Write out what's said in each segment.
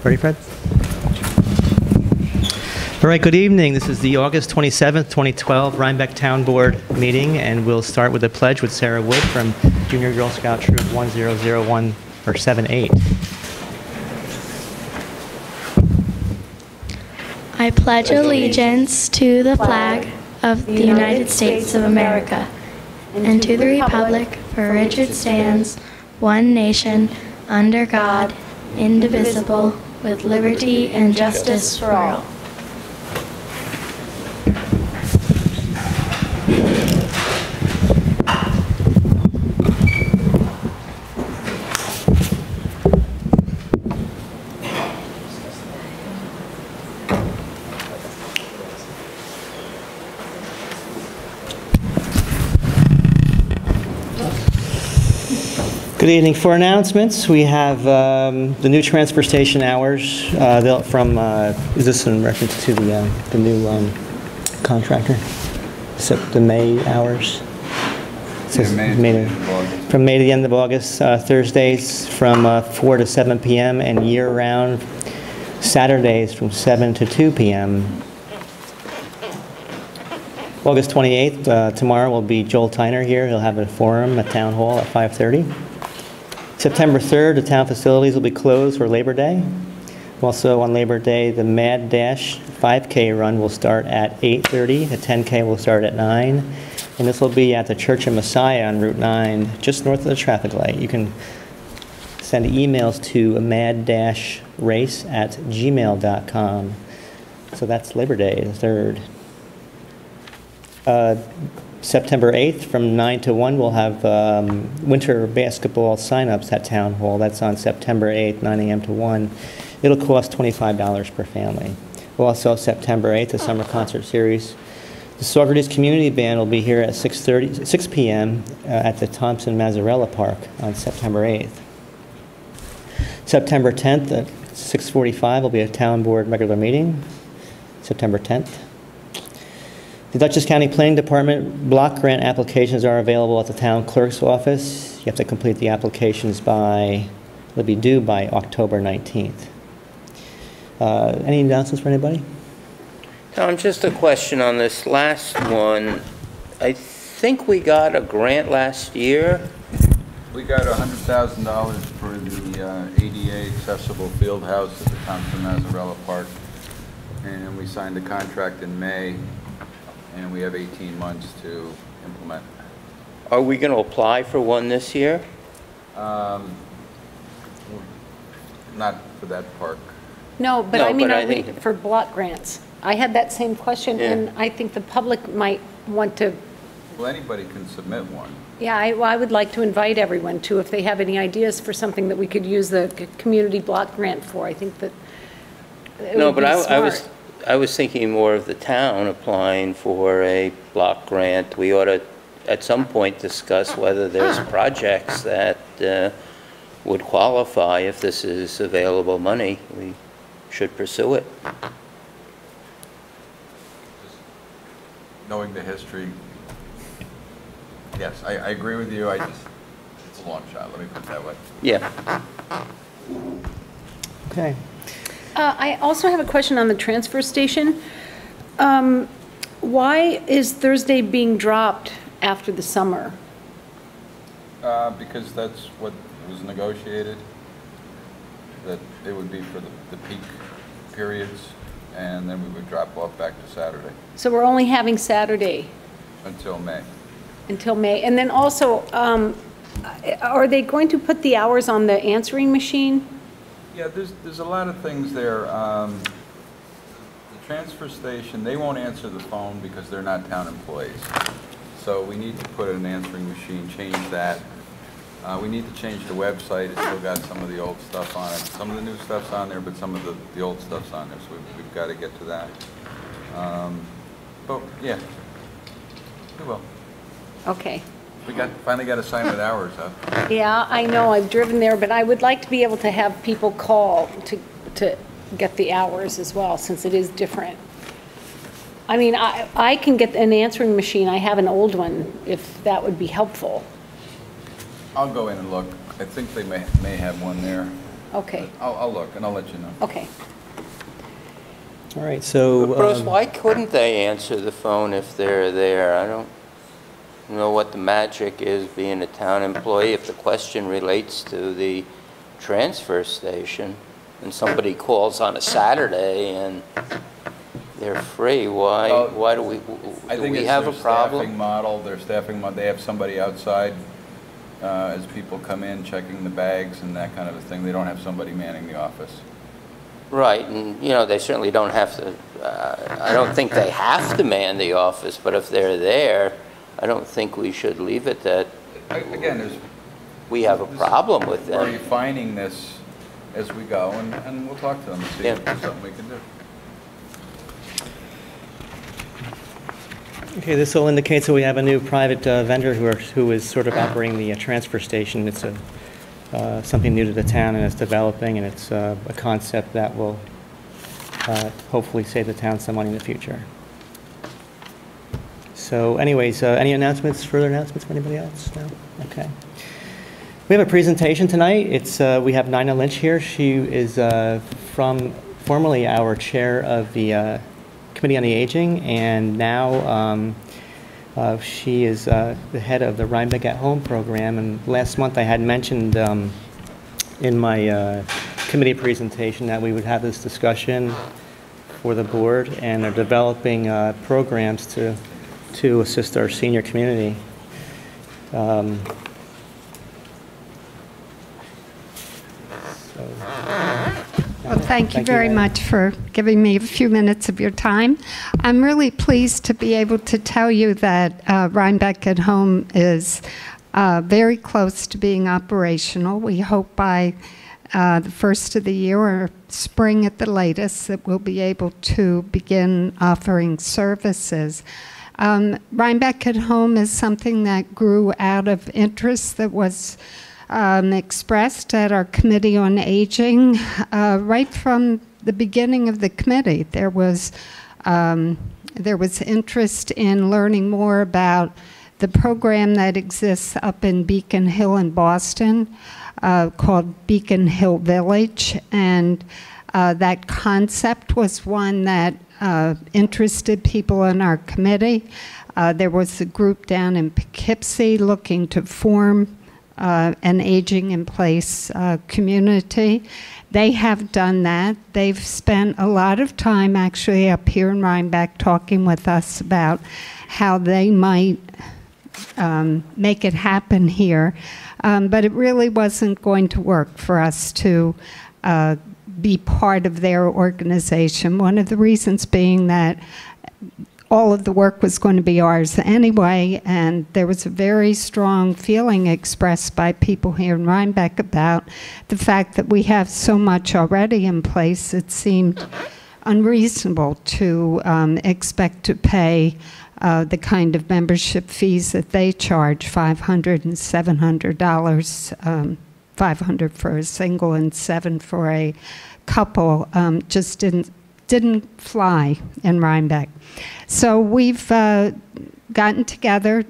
Ready, Fred? All right, good evening. This is the August 27th, 2012 Rhinebeck Town Board meeting, and we'll start with a pledge with Sarah Wood from Junior Girl Scout Troop 1001 or 78. I pledge allegiance to the flag of the United States of America and to the republic for which it stands, one nation, under God, indivisible, with liberty and justice for all. Good evening. For announcements, we have the new transfer station hours from, is this in reference to the new contractor? The May hours? It says from May to the end of August, Thursdays from 4 to 7 p.m. and year-round, Saturdays from 7 to 2 p.m. August 28th, tomorrow will be Joel Tyner here. He'll have a forum at Town Hall at 5:30. September 3rd, the town facilities will be closed for Labor Day. Also on Labor Day, the Mad Dash 5K run will start at 8:30. The 10K will start at 9. And this will be at the Church of Messiah on Route 9, just north of the traffic light. You can send emails to mad-race@gmail.com. So that's Labor Day, the 3rd. September 8th from 9 to 1, we'll have winter basketball sign-ups at Town Hall. That's on September 8th, 9 a.m. to 1. It'll cost $25 per family. Also, September 8th, the summer concert series. The Saugerties Community Band will be here at 6 p.m. At the Thompson Mazzarella Park on September 8th. September 10th at 6:45 will be a Town Board regular meeting, September 10th. The Dutchess County Planning Department block grant applications are available at the town clerk's office. You have to complete the applications they'll be due by October 19th. Any announcements for anybody? Tom, just a question on this last one. I think we got a grant last year. We got $100,000 for the ADA accessible field house at the Thompson Mazzarella Park, and we signed a contract in May. And we have 18 months to implement. Are we going to apply for one this year? Not for that park. No, but I mean, for block grants. I had that same question, Yeah. and I think the public might want to. Well, anybody can submit one. Yeah, I would like to invite everyone to, if they have any ideas for something that we could use the community block grant for. I think that it would be smart. I was thinking more of the town applying for a block grant. We ought to, at some point, discuss whether there's projects that would qualify. If this is available money, we should pursue it. Just knowing the history, yes, I agree with you. It's a long shot. Let me put it that way. Yeah. Okay. I also have a question on the transfer station. Why is Thursday being dropped after the summer? Because that's what was negotiated, that it would be for the peak periods, and then we would drop off back to Saturday. So we're only having Saturday? Until May. Until May. And then also, are they going to put the hours on the answering machine? Yeah, there's a lot of things there. The transfer station, they won't answer the phone because they're not town employees. So we need to put an answering machine, change that. We need to change the website. It's still got some of the old stuff on it. Some of the new stuff's on there, but some of the old stuff's on there. So we've got to get to that. But yeah, we will. Okay. We finally got assignment hours up. Yeah, I know, I've driven there, but I would like to be able to have people call to get the hours as well, since it is different. I mean, I can get an answering machine. I have an old one, if that would be helpful. I'll go in and look. I think they may have one there. Okay, I'll look, and I'll let you know. okay. All right, so... But Bruce, why couldn't they answer the phone if they're there? I don't know what the magic is being a town employee. If the question relates to the transfer station and somebody calls on a Saturday and they're free, why do we have a problem? Staffing model, their staffing model, they have somebody outside as people come in checking the bags and that kind of a thing. They don't have somebody manning the office. Right, and they certainly don't have to, I don't think they have to man the office, but if they're there, I don't think we should leave it that Again, we have a problem with them. We're refining this as we go, and we'll talk to them and see if there's something we can do. Okay, this all indicates that we have a new private vendor who is sort of operating the transfer station. It's something new to the town, and it's developing, and it's a concept that will hopefully save the town some money in the future. So anyways, any announcements, further announcements from anybody else? No? Okay. We have a presentation tonight. We have Nina Lynch here. She is formerly our chair of the Committee on the Aging, and now she is the head of the Rhinebeck at Home program. And last month I had mentioned in my committee presentation that we would have this discussion for the board, and are developing programs to assist our senior community. Well, thank you very much for giving me a few minutes of your time. I'm really pleased to be able to tell you that Rhinebeck at Home is very close to being operational. We hope by the first of the year, or spring at the latest, that we'll be able to begin offering services. Rhinebeck at Home is something that grew out of interest that was expressed at our Committee on Aging right from the beginning of the committee. There was interest in learning more about the program that exists up in Beacon Hill in Boston called Beacon Hill Village, and that concept was one that interested people in our committee. There was a group down in Poughkeepsie looking to form an aging in place community. They have done that. They've spent a lot of time actually up here in Rhinebeck talking with us about how they might make it happen here. But it really wasn't going to work for us to be part of their organization. One of the reasons being that all of the work was going to be ours anyway, and there was a very strong feeling expressed by people here in Rhinebeck about the fact that we have so much already in place. It seemed unreasonable to expect to pay the kind of membership fees that they charge, $500 and $700, $500 for a single and $700 for a couple. Just didn't fly in Rhinebeck. So we've gotten together.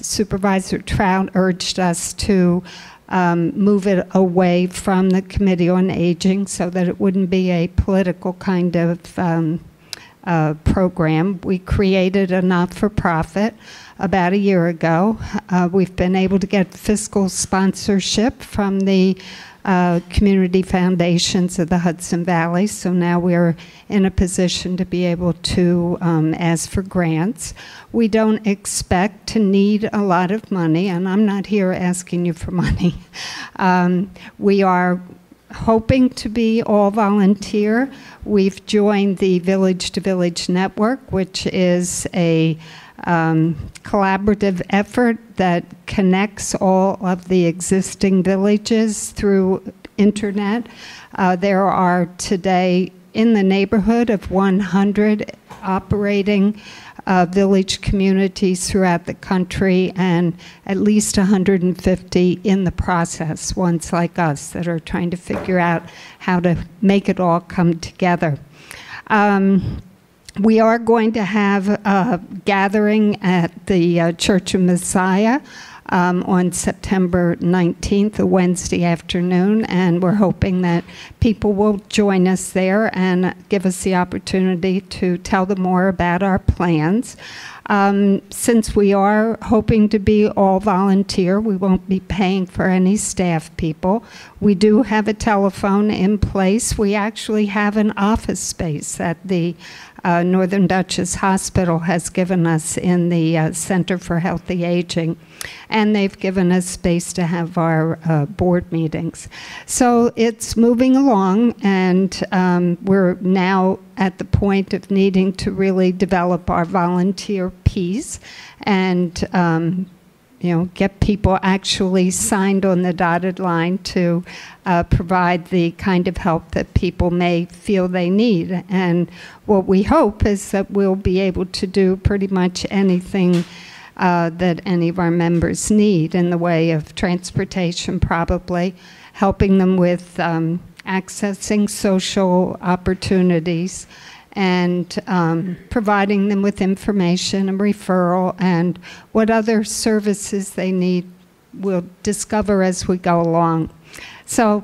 Supervisor Trout urged us to move it away from the Committee on Aging so that it wouldn't be a political kind of program. We created a not-for-profit about a year ago. We've been able to get fiscal sponsorship from the community foundations of the Hudson Valley, so now we're in a position to be able to ask for grants. We don't expect to need a lot of money, and I'm not here asking you for money. We are hoping to be all volunteer. We've joined the Village to Village Network, which is a collaborative effort that connects all of the existing villages through internet. There are today in the neighborhood of 100 operating village communities throughout the country, and at least 150 in the process, ones like us that are trying to figure out how to make it all come together. We are going to have a gathering at the Church of Messiah on September 19th, a Wednesday afternoon, and we're hoping that people will join us there and give us the opportunity to tell them more about our plans. Since we are hoping to be all volunteer, we won't be paying for any staff people. We do have a telephone in place. We actually have an office space that the Northern Dutchess Hospital has given us in the Center for Healthy Aging, and they've given us space to have our board meetings. So it's moving along, and we're now at the point of needing to really develop our volunteer piece and get people actually signed on the dotted line to provide the kind of help that people may feel they need. And what we hope is that we'll be able to do pretty much anything that any of our members need in the way of transportation, probably, helping them with accessing social opportunities, and providing them with information and referral and what other services they need we'll discover as we go along. So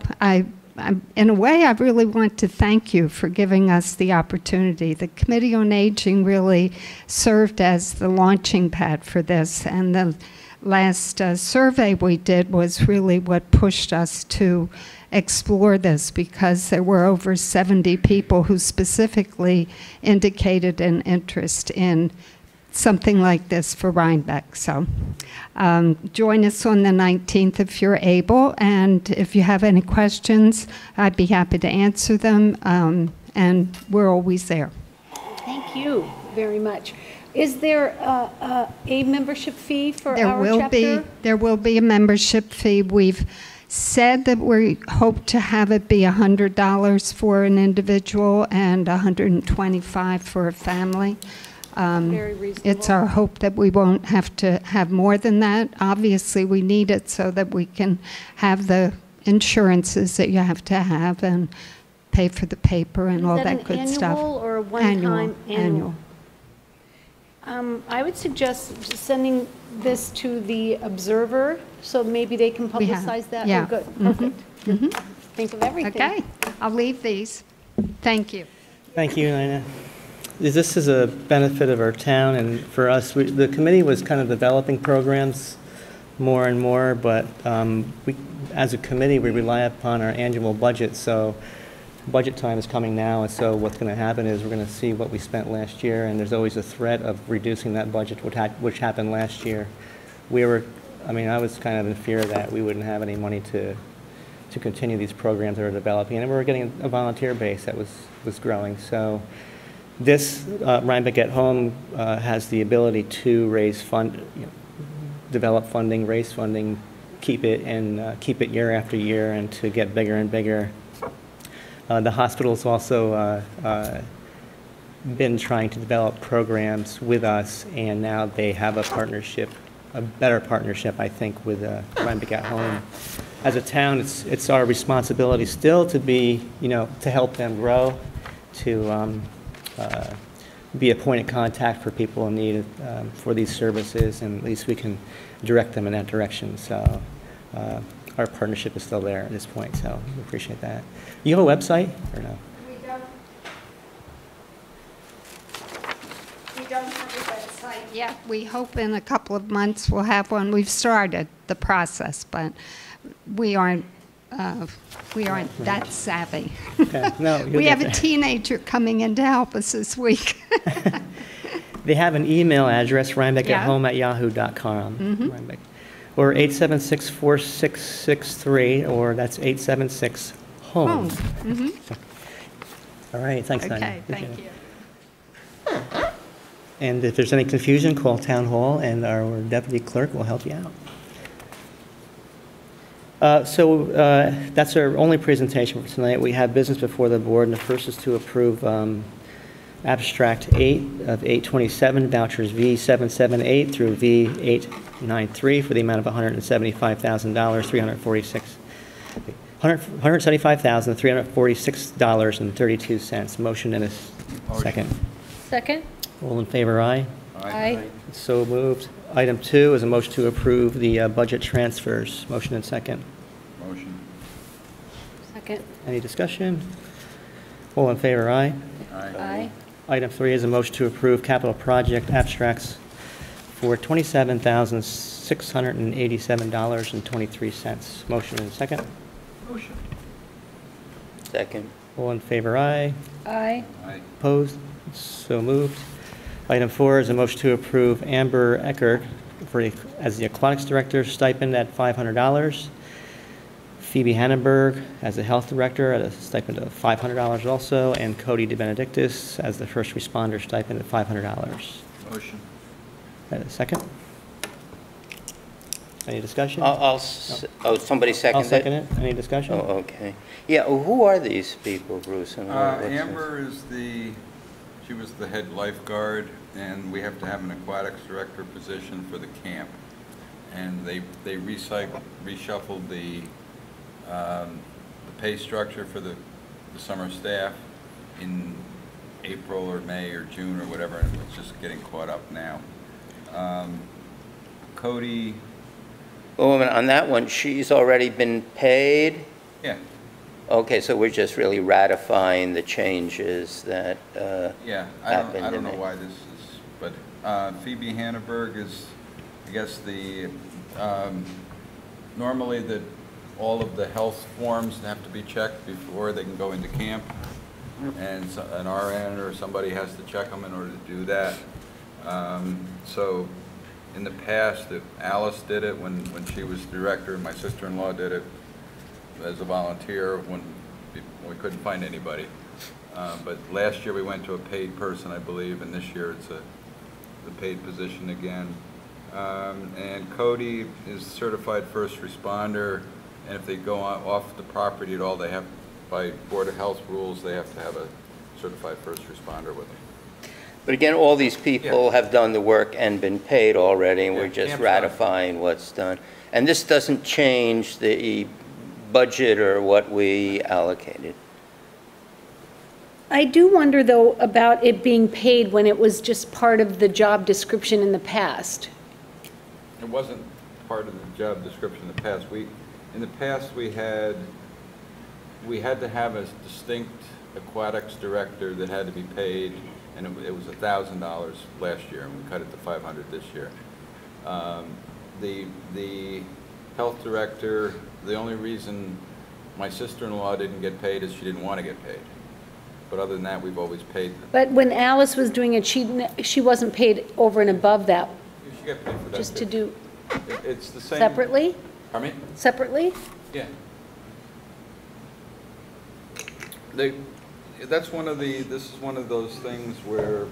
in a way, I really want to thank you for giving us the opportunity. The Committee on Aging really served as the launching pad for this, and the last survey we did was really what pushed us to explore this, because there were over 70 people who specifically indicated an interest in something like this for Rhinebeck. So join us on the 19th if you're able, and if you have any questions, I'd be happy to answer them, and we're always there. Thank you very much. Is there a membership fee for our chapter? There will be a membership fee. We've said that we hope to have it be $100 for an individual and $125 for a family. Very reasonable. It's our hope that we won't have to have more than that. Obviously, we need it so that we can have the insurances that you have to have and pay for the paper and all that good stuff. Is that an annual or a one-time? Annual. I would suggest sending this to the Observer, so maybe they can publicize that. Yeah. Oh, good. Perfect. Think of everything. Okay, I'll leave these. Thank you. Thank you, Nina. This is a benefit of our town, and for us, the committee was kind of developing programs more and more, but as a committee, we rely upon our annual budget, so budget time is coming now, and so what's going to happen is we're going to see what we spent last year, and there's always a threat of reducing that budget, which happened last year. I was kind of in fear that we wouldn't have any money to continue these programs that are developing, and we were getting a volunteer base that was growing. So this Rhinebeck at Home has the ability to develop funding, raise funding, keep it year after year, and to get bigger and bigger. The hospital's also been trying to develop programs with us, and now they have a partnership, a better partnership, I think, with Rhinebeck at Home. As a town, it's our responsibility still to be, to help them grow, to be a point of contact for people in need for these services, and at least we can direct them in that direction. So our partnership is still there at this point, so we appreciate that. You have a website or no? We don't have a website yet. We hope in a couple of months we'll have one. We've started the process, but we aren't that savvy. Okay. No, we have a teenager coming in to help us this week. They have an email address, rhinebeckathome@yahoo.com. Rhinebeck. Or 876-4663, or that's 876-HOME. All right, thanks, Nina. Okay, thank you. And if there's any confusion, call Town Hall, and our deputy clerk will help you out. So that's our only presentation for tonight. We have business before the board, and the first is to approve Abstract 8 of 827, vouchers V778 through V893 for the amount of $175,346.32. Motion and a second. Second? All in favor, aye? Aye. So moved. Item 2 is a motion to approve the budget transfers. Motion and second. Motion. Second. Any discussion? All in favor, aye. Aye. Item 3 is a motion to approve capital project abstracts for $27,687.23. Motion and second. Motion. Second. All in favor, aye. Aye. Aye. Opposed? So moved. Item 4 is a motion to approve Amber Eckert as the Aquatics Director stipend at $500. Phoebe Hannenberg as the Health Director at a stipend of $500 also, and Cody DeBenedictis as the First Responder stipend at $500. Motion. Second? Any discussion? Somebody seconded I'll second it. Any discussion? Oh, okay. Yeah, who are these people, Bruce? And what's this? Amber is she was the head lifeguard, and we have to have an aquatics director position for the camp. And they reshuffled the pay structure for the summer staff in April or May or June or whatever, and it's just getting caught up now. Cody. Oh, wait a minute, on that one, she's already been paid? Yeah. Okay, so we're just really ratifying the changes that Yeah, happened. I don't know why this is, but Phoebe Hannenberg is, I guess, normally all of the health forms have to be checked before they can go into camp, and an RN or somebody has to check them in order to do that. So in the past, Alice did it when she was director, and my sister-in-law did it as a volunteer when we couldn't find anybody. But last year we went to a paid person, I believe, and this year it's the paid position again. And Cody is certified first responder, and if they go off the property at all, they have, by Board of Health rules, they have to have a certified first responder with them. But again, all these people have done the work and been paid already, and Yeah, we're just camp's ratifying what's done. And this doesn't change the budget or what we allocated. I do wonder, though, about it being paid when it was just part of the job description in the past. It wasn't part of the job description in the past. In the past, we had to have a distinct aquatics director that had to be paid, and it was $1,000 last year, and we cut it to $500 this year. The health director, the only reason my sister-in-law didn't get paid is she didn't want to get paid. But other than that, we've always paid them. But when Alice was doing it, she wasn't paid over and above that, She got paid for that. just to too. do It's the same. separately? Pardon me? Separately? Yeah. This is one of those things where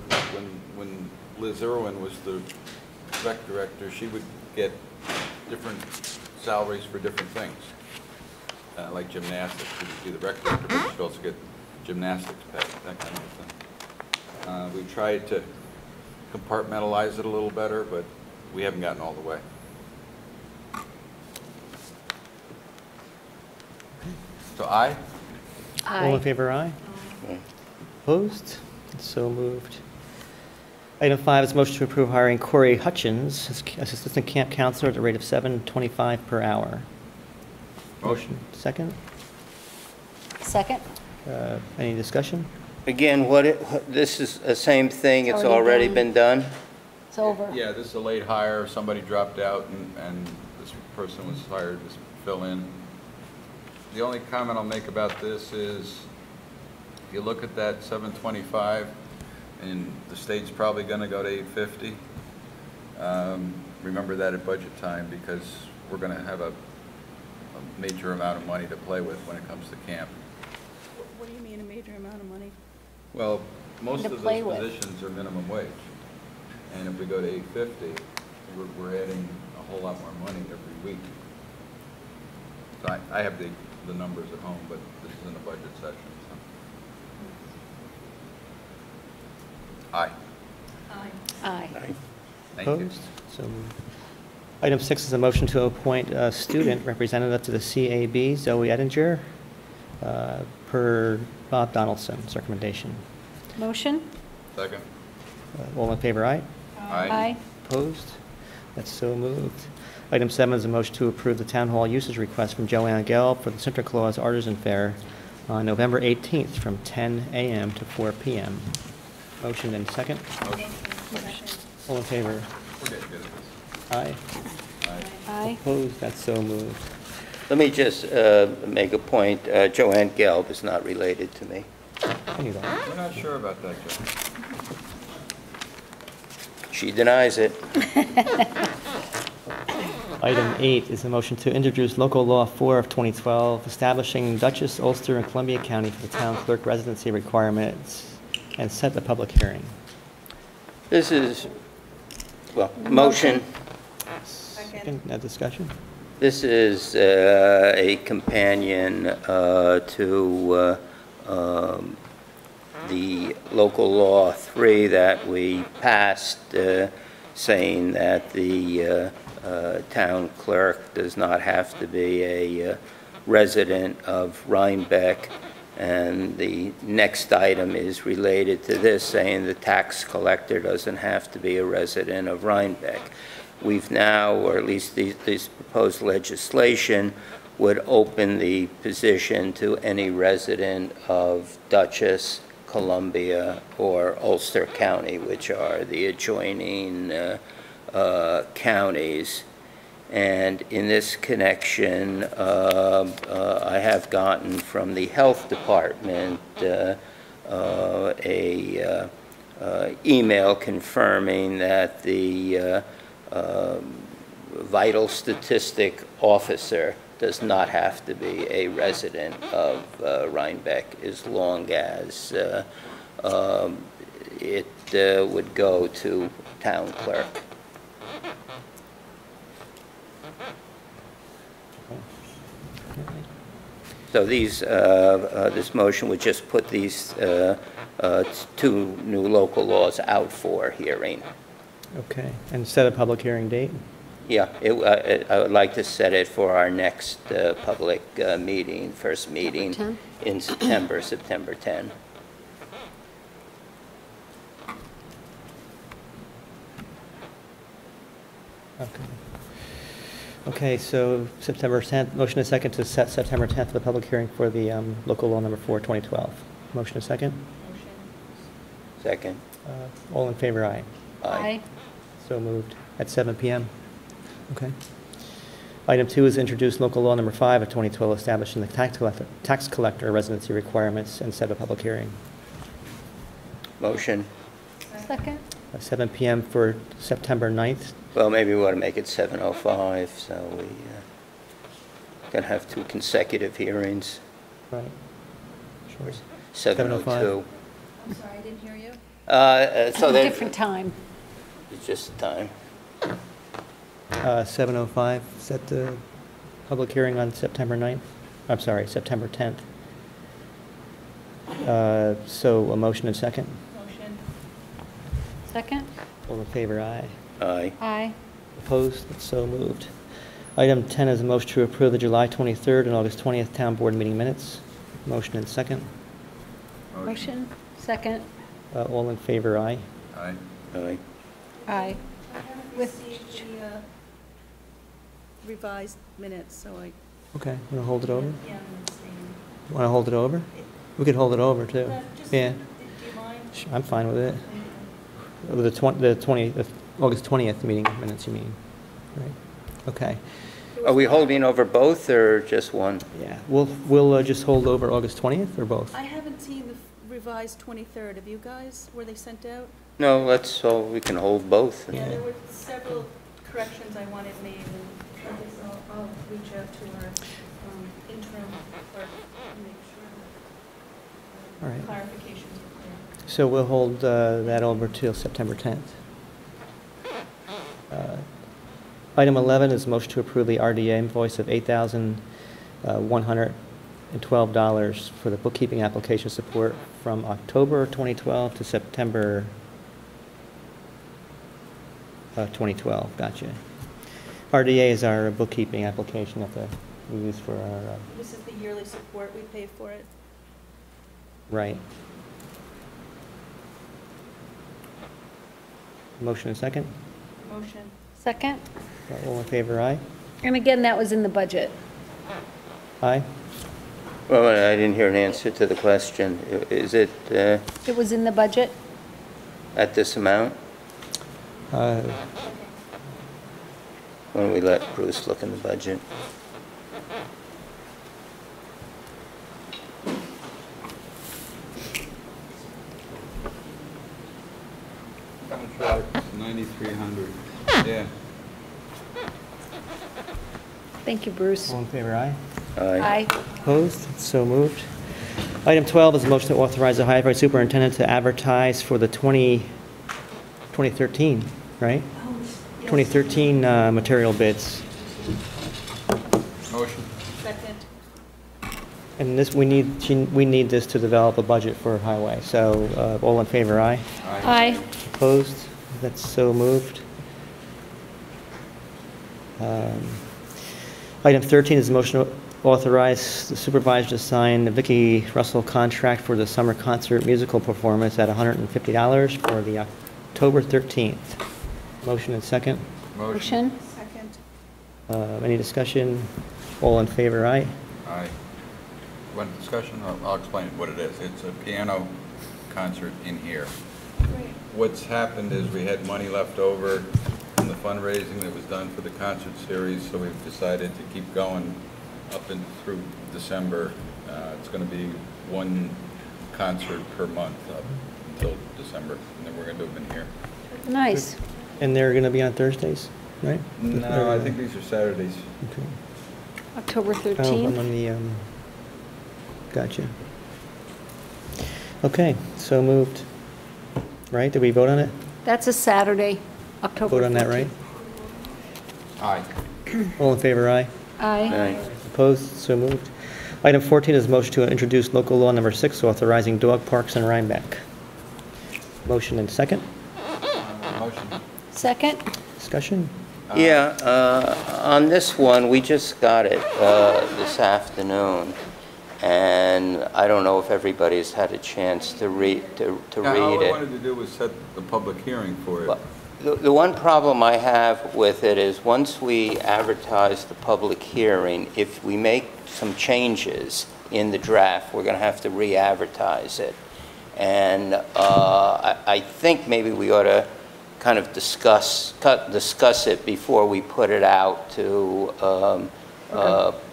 when Liz Irwin was the rec director, she would get different salaries for different things. Like gymnastics, she would be the rec director, but she'd also get gymnastics pay, that kind of thing. We tried to compartmentalize it a little better, but we haven't gotten all the way. So aye? All in Aye. favor, aye. Opposed? So moved. Item 5 is motion to approve hiring Corey Hutchins as Assistant Camp Counselor at the rate of $7.25 per hour. Motion. Second? Second? Any discussion? Again, this is the same thing, it's Already already done. been done? It's over. Yeah, this is a late hire, somebody dropped out and this person was hired to fill in. The only comment I'll make about this is, if you look at that 725, and the state's probably gonna go to 850, remember that at budget time, because we're gonna have a major amount of money to play with when it comes to camp. What do you mean, a major amount of money? Well, most To of play those with. positions are minimum wage, and if we go to 850, we're adding a whole lot more money every week. So I have the numbers at home, but this is in the budget session, so. Aye. Aye. Thank you. Opposed? So moved. Item 6 is a motion to appoint a student representative to the CAB, Zoe Edinger, per Bob Donaldson's recommendation. Motion? Second. All in favor, aye. Aye. Opposed? That's so moved. Item 7 is a motion to approve the town hall usage request from Joanne Gelb for the Santa Claus Artisan Fair on November 18th from 10 a.m. to 4 p.m. Motion and second. Motion. All in favor? We're getting good at this. Aye. Aye. Aye. Opposed? That's so moved. Let me just make a point. Joanne Gelb is not related to me. I knew that. We're not sure about that, Joe. She denies it. Item 8 is a motion to introduce local law 4 of 2012, establishing Dutchess, Ulster, and Columbia County for the town clerk residency requirements, and set the public hearing. This is, well, motion. Second, discussion? This is a companion to the local law 3 that we passed, saying that the town clerk does not have to be a resident of Rhinebeck. And the next item is related to this, saying the tax collector doesn't have to be a resident of Rhinebeck. We've now, or at least this proposed legislation, would open the position to any resident of Dutchess, Columbia, or Ulster County, which are the adjoining counties. And in this connection, I have gotten from the health department a email confirming that the vital statistic officer does not have to be a resident of Rhinebeck, as long as it would go to town clerk. So these, this motion would just put these 2 new local laws out for hearing. Okay, and set a public hearing date? Yeah, I would like to set it for our next public meeting, first meeting in September, September 10. Okay. Okay, so September 10th, motion and second to set September 10th for the public hearing for the local law number 4, 2012. Motion and second? Second. All in favor, aye. Aye. So moved. At 7 p.m.? Okay. Item 2 is introduce local law number 5 of 2012, establishing the tax collector residency requirements, and set a public hearing. Motion. Second? 7 p.m. for September 9th. Well, maybe we ought to make it 7:05, so we can have 2 consecutive hearings. Right. Sure. 7:02. I'm sorry, I didn't hear you. So then, Different time. it's just time. 7:05, set the public hearing on September 9th. I'm sorry, September 10th. So a motion and second. Motion. Second? All in favor, aye. Aye. Aye. Opposed? That's so moved. Item 10 is a motion to approve the July 23rd and August 20th town board meeting minutes. Motion and second. Motion? Second? All in favor, aye. Aye. Aye. Aye. I haven't With- received the revised minutes, so I, Okay, want to hold it over? yeah, I'm abstaining. Want to hold it over? We could hold it over, too. Just, Yeah, do you mind? I'm fine with it. The 20th, August 20th meeting minutes, you mean? Right, okay. Are we holding over both or just one? Yeah, we'll just hold over August 20th or both? I haven't seen the revised 23rd. Have you guys? Were they sent out? No, so we can hold both. Yeah, there were several corrections I wanted made, and I guess I'll reach out to our interim clerk and make sure All right. that clarifications are clear. So we'll hold that over till September 10th. Item 11 is motion to approve the RDA invoice of $8,112 for the bookkeeping application support from October 2012 to September 2012. Gotcha. RDA is our bookkeeping application that we use for our, This is the yearly support we pay for it. right. Motion and second? Motion. Second? All in favor, aye? And again, that was in the budget. Aye? Well, I didn't hear an answer to the question. Is it It was in the budget? at this amount? Uh, Why don't we let Bruce look in the budget? Contract, 9,300. Yeah. Thank you, Bruce. All in favor, aye? Aye. Opposed? So moved. Item 12 is a motion to authorize the highway superintendent to advertise for the 2013, right? 2013 material bids. Motion. Second. And this, we need this to develop a budget for highway. So all in favor, aye? Aye. Opposed? That's so moved. Item 13 is a motion to authorize the supervisor to sign the Vicki Russell contract for the summer concert musical performance at $150 for the October 13th. Motion and second. Motion? Second. Any discussion? All in favor, aye? Aye. Want discussion? I'll explain what it is. It's a piano concert in here. Great. What's happened is we had money left over from the fundraising that was done for the concert series, so we've decided to keep going up and through December. It's going to be one concert per month up until December, and then we're going to do them in here. Nice. And they're going to be on Thursdays, right? No, I think these are Saturdays. Okay. October Oh, I'm 13th. on the, gotcha. Okay, so moved. Right, did we vote on it? That's a Saturday, October 13th. Vote on that, right? Aye. All in favor, aye? Aye. Aye. Opposed? So moved. Item 14 is a motion to introduce local law number 6 authorizing dog parks in Rhinebeck. Motion and second. Motion. Second? Discussion? Yeah, on this one, we just got it this afternoon, and I don't know if everybody's had a chance to read All read I it. wanted to do was set the public hearing for it. Well, the one problem I have with it is once we advertise the public hearing, if we make some changes in the draft, we're going to have to re-advertise it. And I think maybe we ought to kind of discuss it before we put it out to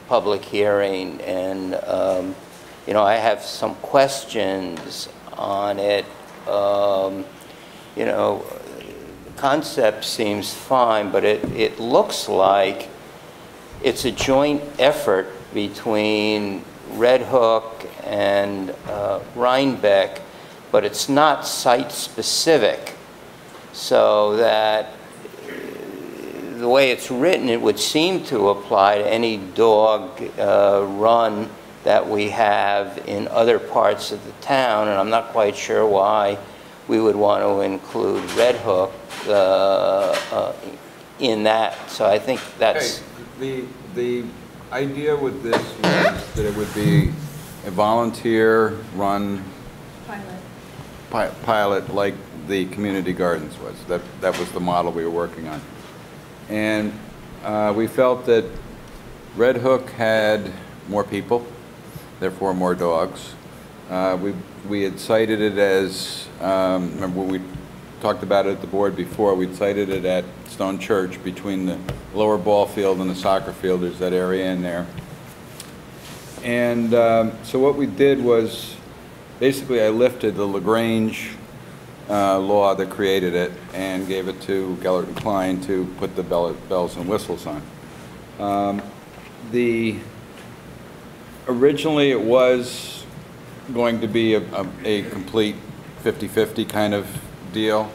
public hearing. And, you know, I have some questions on it. You know, concept seems fine, but it looks like it's a joint effort between Red Hook and Rhinebeck, but it's not site-specific, so that the way it's written, it would seem to apply to any dog run that we have in other parts of the town, and I'm not quite sure why we would want to include Red Hook in that. So I think that's... Okay, the idea with this was that it would be a volunteer-run pilot like the community gardens was. That was the model we were working on. And we felt that Red Hook had more people, therefore more dogs. We had cited it as, remember when we talked about it at the board before, we'd cited it at Stone Church between the lower ball field and the soccer field. There's that area in there. And so what we did was, basically I lifted the LaGrange law that created it and gave it to Gellert and Klein to put the bells and whistles on. Originally it was going to be a complete 50-50 kind of deal,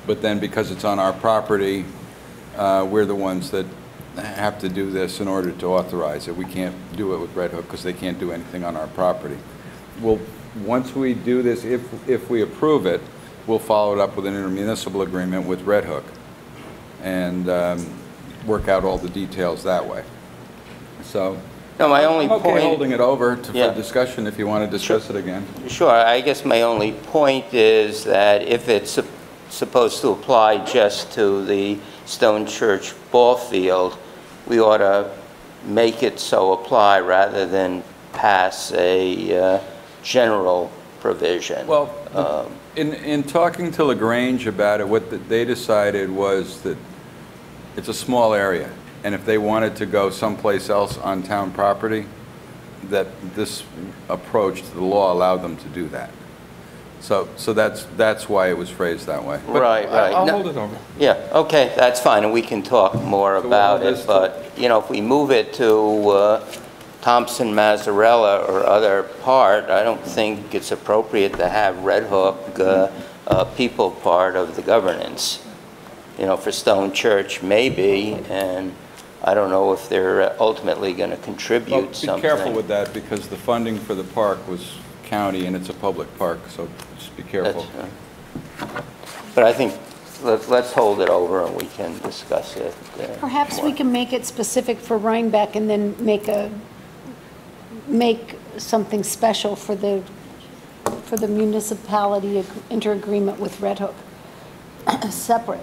but then because it's on our property, we're the ones that have to do this in order to authorize it. We can't do it with Red Hook because they can't do anything on our property. Well, once we do this, if we approve it, we'll follow it up with an intermunicipal agreement with Red Hook and work out all the details that way. So No, my only I'm okay point... holding it over Yeah. for discussion if you want to discuss it again. Sure, I guess my only point is that if it's supposed to apply just to the Stone Church ball field, we ought to make it so apply rather than pass a general provision. Well, in talking to LaGrange about it, what they decided was that it's a small area, and if they wanted to go someplace else on town property, that this approach to the law allowed them to do that. So that's why it was phrased that way. But Right. I'll No, hold it over. yeah, okay, that's fine, and we can talk more So about we'll it, just- but, you know, if we move it to Thompson, Mazzarella, or other part, I don't think it's appropriate to have Red Hook people part of the governance. You know, for Stone Church, maybe, and I don't know if they're ultimately going to Well, contribute be something. careful with that, because the funding for the park was county, and it's a public park, so just be careful. But I think, let's hold it over and we can discuss it. Perhaps we more. can make it specific for Rhinebeck and then make something special for the municipality inter-agreement with Red Hook, separate.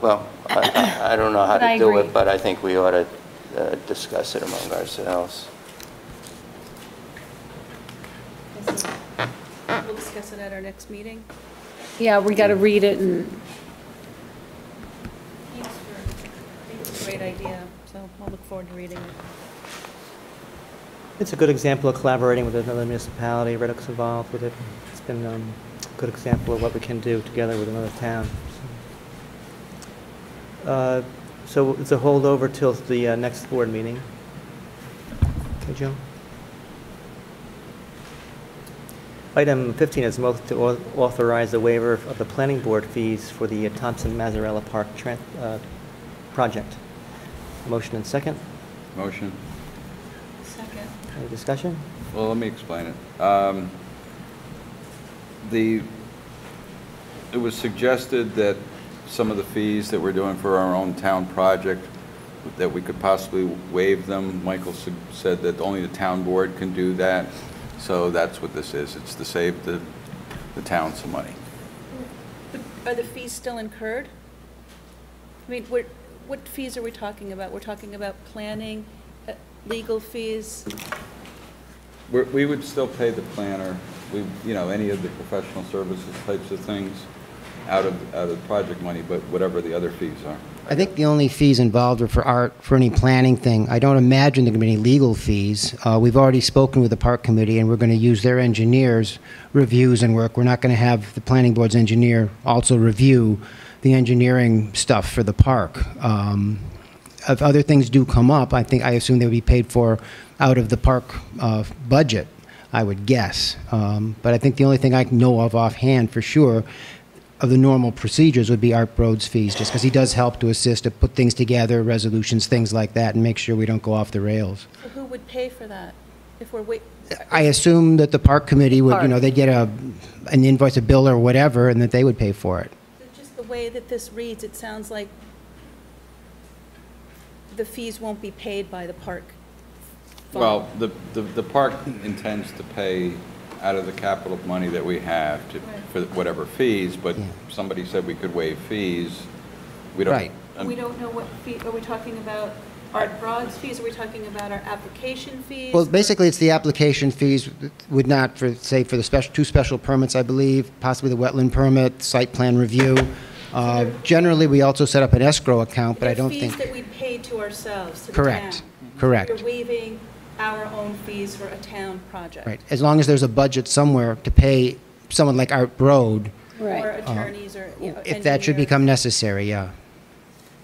Well, I don't know how But I to do agree. it, but I think we ought to discuss it among ourselves. We'll discuss it at our next meeting. Yeah, we got to read it and, Thanks for, I think it's a great idea, so I'll look forward to reading it. It's a good example of collaborating with another municipality. Red Hook's involved with it. It's been a good example of what we can do together with another town. So it's a holdover till the next board meeting. Okay, Joe? Item 15 is motion to authorize the waiver of the planning board fees for the Thompson Mazzarella Park project. Motion and second. Motion? Second. Any discussion? Well, let me explain it. It was suggested that some of the fees that we're doing for our own town project, that we could possibly waive them. Michael said that only the town board can do that, so that's what this is. It's to save the town some money. Are the fees still incurred? I mean, what fees are we talking about? We're talking about planning, legal fees? We would still pay the planner, any of the professional services types of things out of project money, but whatever the other fees are. I think the only fees involved are for any planning thing. I don't imagine there are going to be any legal fees. We've already spoken with the park committee, and we're going to use their engineers' reviews and work. We're not going to have the planning board's engineer also review the engineering stuff for the park. If other things do come up, I assume they would be paid for out of the park budget, I would guess. But I think the only thing I know of offhand for sure of the normal procedures would be Art Broad's fees, just because he does help to assist, to put things together, resolutions, things like that, and make sure we don't go off the rails. So who would pay for that? If we're I assume that the park committee would, they'd get an invoice, a bill or whatever, and that they would pay for it. Just the way that this reads, it sounds like the fees won't be paid by the park fund. Well, the park intends to pay out of the capital money that we have for whatever fees, but somebody said we could waive fees. We don't. Right. We don't know what fee, are we talking about Art Broad's fees? Are we talking about our application fees? Well, basically, it's the application fees would not, for the two special permits, I believe, possibly the wetland permit, site plan review. Generally, we also set up an escrow account, but I don't think... Fees that we paid to ourselves, to the Correct. town. Correct. We're waiving our own fees for a town project. Right. As long as there's a budget somewhere to pay someone like Art Broad, Or right. attorneys or, if that should engineers. become necessary, yeah.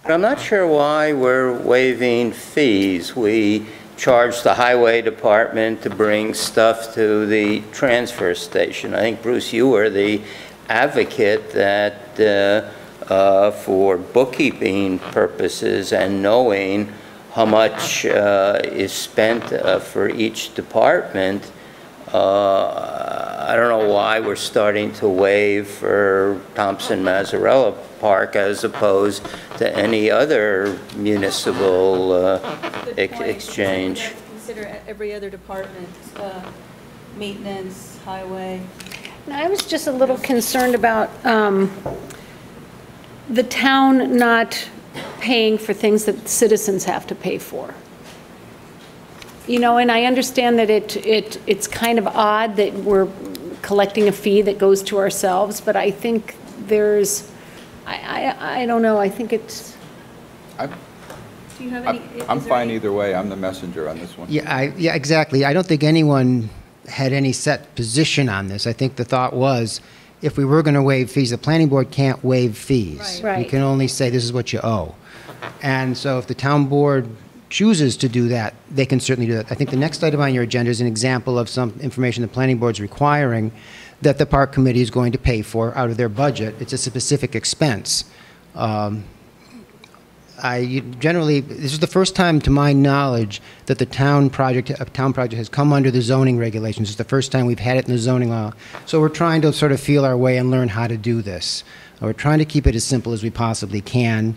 But I'm not sure why we're waiving fees. We charge the highway department to bring stuff to the transfer station. I think, Bruce, you were the advocate that for bookkeeping purposes and knowing how much is spent for each department, I don't know why we're starting to waive for Thompson Mazzarella Park as opposed to any other municipal Good point. exchange. We have to consider every other department, maintenance, highway. And I was just a little concerned about the town not paying for things that citizens have to pay for. You know, and I understand that it's kind of odd that we're collecting a fee that goes to ourselves, but I think there's, I don't know, I think it's, Do you have any? I'm is there fine any- either way. I'm the messenger on this one. Yeah, yeah, exactly. I don't think anyone had any set position on this. I think the thought was, if we were going to waive fees, the planning board can't waive fees. Right. You can only say, this is what you owe. And so if the town board chooses to do that, they can certainly do that. I think the next item on your agenda is an example of some information the planning board's requiring that the park committee is going to pay for out of their budget. It's a specific expense. This is the first time, to my knowledge, that a town project has come under the zoning regulations. It's the first time we've had it in the zoning law. So we're trying to sort of feel our way and learn how to do this. We're trying to keep it as simple as we possibly can.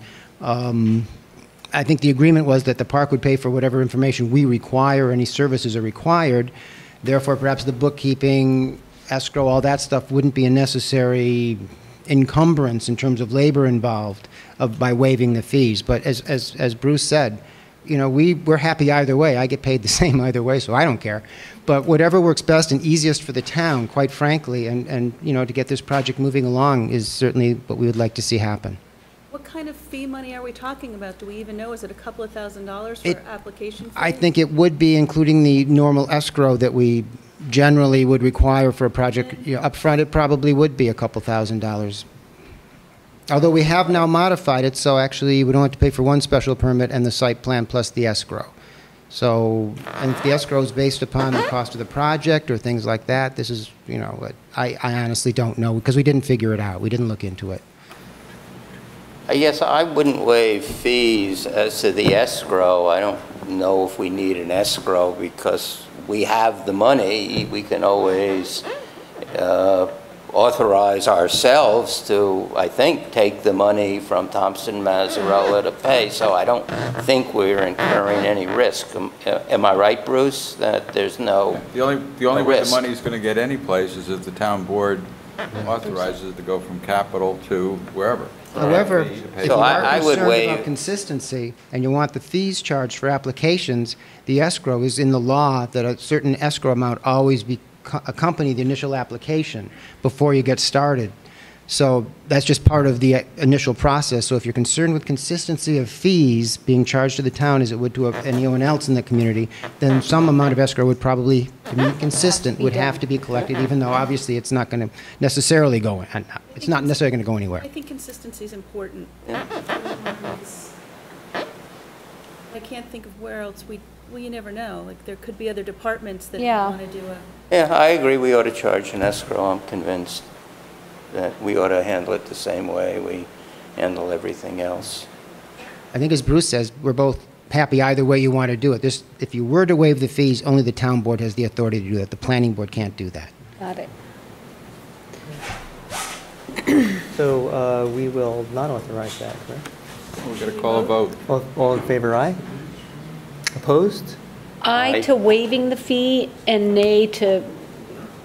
I think the agreement was that the park would pay for whatever information we require, any services are required. Therefore, perhaps the bookkeeping, escrow, all that stuff wouldn't be a necessary encumbrance in terms of labor involved by waiving the fees. But as Bruce said, you know, we're happy either way. I get paid the same either way, so I don't care. But whatever works best and easiest for the town, quite frankly, and you know, to get this project moving along is certainly what we would like to see happen. What kind of fee money are we talking about? Do we even know? Is it a couple of $1,000s for application fee? I think it would be, including the normal escrow that we generally would require for a project. You know, up front, it probably would be a couple $1,000s. Although we have now modified it, so actually we don't have to pay for one special permit and the site plan plus the escrow. So, and if the escrow is based upon the cost of the project or things like that, this is, you know, I honestly don't know, because we didn't figure it out. We didn't look into it. Yes, I wouldn't waive fees as to the escrow. I don't know if we need an escrow because we have the money. We can always authorize ourselves to, I think, take the money from Thompson Mazzarella to pay. So I don't think we're incurring any risk. Am I right, Bruce, that there's no The only way the risk? money's going to get any place is if the town board authorizes it to go from capital to wherever. However, if you So are I would concerned waive- about consistency and you want the fees charged for applications, the escrow is in the law that a certain escrow amount always accompany the initial application before you get started. So that's just part of the initial process. So if you're concerned with consistency of fees being charged to the town as it would to anyone else in the community, then some amount of escrow would probably, to be consistent, would have to be collected, even though obviously it's not going to necessarily go, it's not necessarily going to go anywhere. I think consistency is important. I can't think of where else well, you never know. Like, there could be other departments that Yeah. want to do a... Yeah, I agree we ought to charge an escrow. I'm convinced that we ought to handle it the same way we handle everything else. I think as Bruce says, we're both happy either way you want to do it. If you were to waive the fees, only the town board has the authority to do that. The planning board can't do that. got it. So we will not authorize that, correct? We're going to call a vote. All in favor, aye? Opposed? Aye to waiving the fee and nay to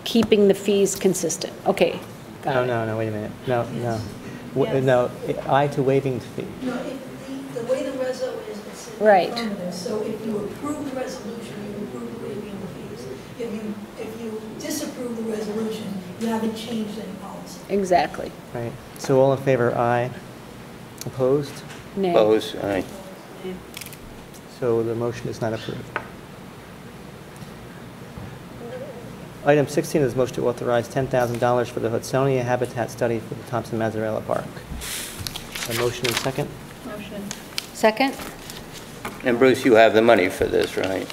keeping the fees consistent. Okay, got it. No, wait a minute. No. Yes. No, aye to waiving the fee. No, if the way the reso is, it's Right. affirmative. So if you approve the resolution, you approve the waiving of the fees. If you disapprove the resolution, you haven't changed any policy. Exactly. Right. So all in favor, aye. Opposed? Nay. Opposed? Aye. So the motion is not approved. Item 16 is motion to authorize $10,000 for the Hudsonia Habitat Study for the Thompson Mazzarella Park. A motion and second? Motion. Second? And Bruce, you have the money for this, right?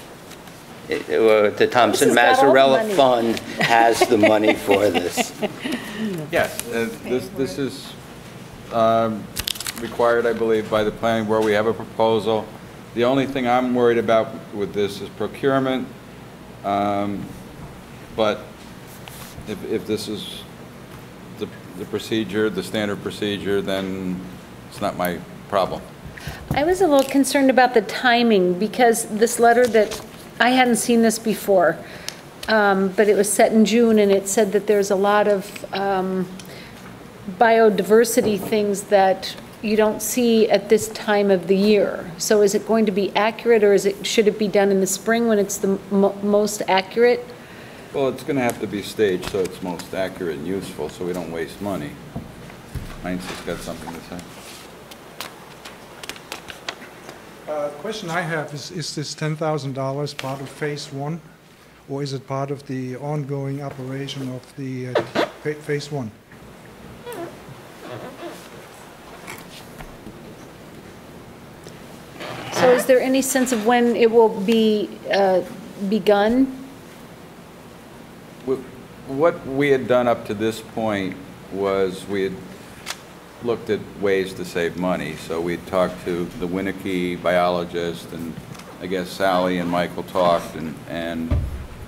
The Thompson This has got all the Mazzarella money. Fund has the money for this. Yes, this is required, I believe, by the planning board. We have a proposal. The only thing I'm worried about with this is procurement. But if this is the procedure, the standard procedure, then it's not my problem. I was a little concerned about the timing because this letter that, I hadn't seen this before, but it was set in June and it said that there's a lot of biodiversity things that you don't see at this time of the year. So is it going to be accurate, or should it be done in the spring when it's the most accurate? Well, it's going to have to be staged so it's most accurate and useful, so we don't waste money. Heinz has got something to say. The question I have is this $10,000 part of phase one, or is it part of the ongoing operation of the phase one? So is there any sense of when it will be begun? What we had done up to this point was we had looked at ways to save money. So we talked to the Winnicke biologist, and I guess Sally and Michael talked, and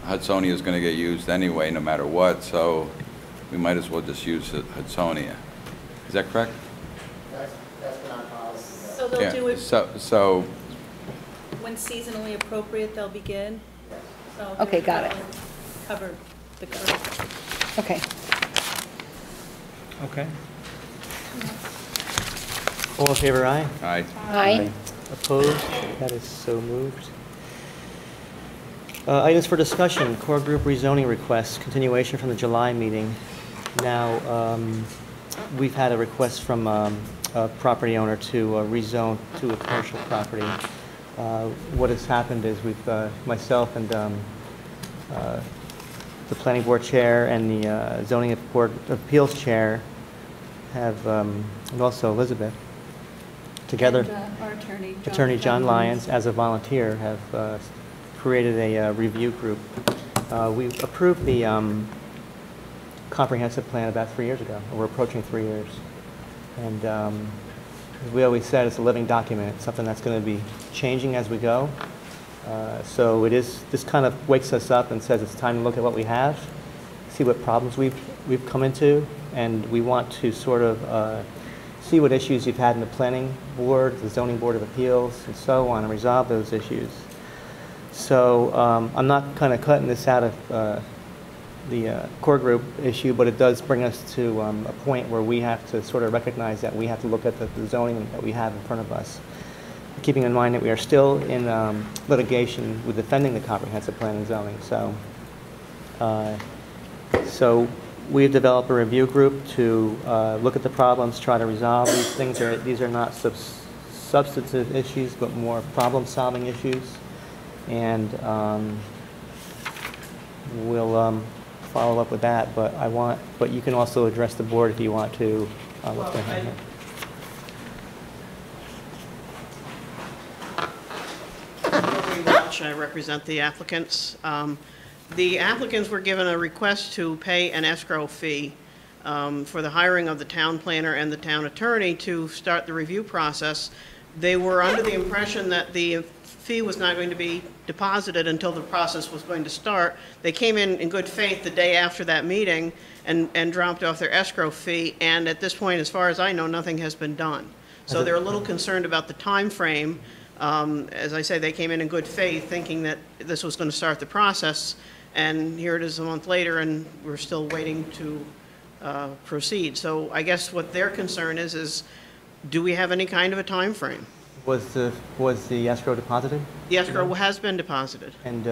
Hudsonia is going to get used anyway, no matter what. So we might as well just use Hudsonia. Is that correct? That's been our policy. So they'll do it So when seasonally appropriate, they'll begin? So Okay, got it. Cover the curve. Okay. Okay. All in favor, aye? Aye. Aye. Opposed? That is so moved. Items for discussion, core group rezoning requests, continuation from the July meeting. Now, we've had a request from a property owner to rezone to a commercial property. What has happened is myself and the planning board chair and the zoning board of appeals chair have, and also Elizabeth, together, And, our Attorney John Lyons, as a volunteer, have created a review group. We approved the comprehensive plan about 3 years ago. We're approaching 3 years. And as we always said, it's a living document. It's something that's going to be changing as we go. So this kind of wakes us up and says it's time to look at what we have, see what problems we've come into, and we want to sort of see what issues you've had in the planning board, the zoning board of appeals, and so on, and resolve those issues. So I'm not kind of cutting this out of the core group issue, but it does bring us to a point where we have to sort of recognize that we have to look at the zoning that we have in front of us, keeping in mind that we are still in litigation with defending the comprehensive plan and zoning. So we've developed a review group to look at the problems, try to resolve these things. These are not substantive issues, but more problem-solving issues. And we'll follow up with that. But you can also address the board if you want to. What's going on here? I represent the applicants. The applicants were given a request to pay an escrow fee for the hiring of the town planner and the town attorney to start the review process. They were under the impression that the fee was not going to be deposited until the process was going to start. They came in good faith the day after that meeting and dropped off their escrow fee, and at this point, as far as I know, nothing has been done. So they're a little concerned about the time frame. As I say, they came in good faith, thinking that this was going to start the process, and here it is a month later, and we're still waiting to proceed. So I guess what their concern is do we have any kind of a time frame? Was the escrow deposited? The escrow has been deposited. And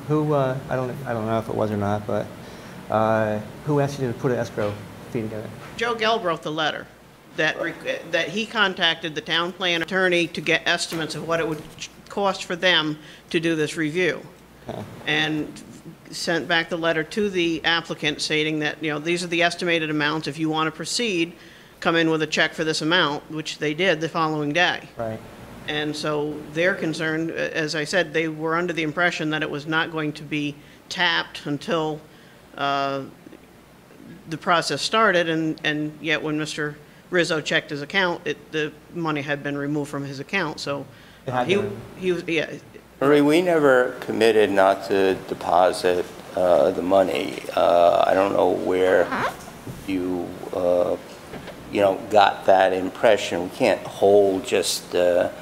who I don't know if it was or not, but who asked you to put an escrow fee together? Joe Gelb wrote the letter that he contacted the town planner attorney to get estimates of what it would cost for them to do this review. Okay. And sent back the letter to the applicant stating that, these are the estimated amounts. If you want to proceed, come in with a check for this amount, which they did the following day. Right. And so they're concerned, as I said, they were under the impression that it was not going to be tapped until the process started, and yet when Mr. Rizzo checked his account, the money had been removed from his account. So he was, yeah. Marie, we never committed not to deposit the money. I don't know where you got that impression. We can't hold just a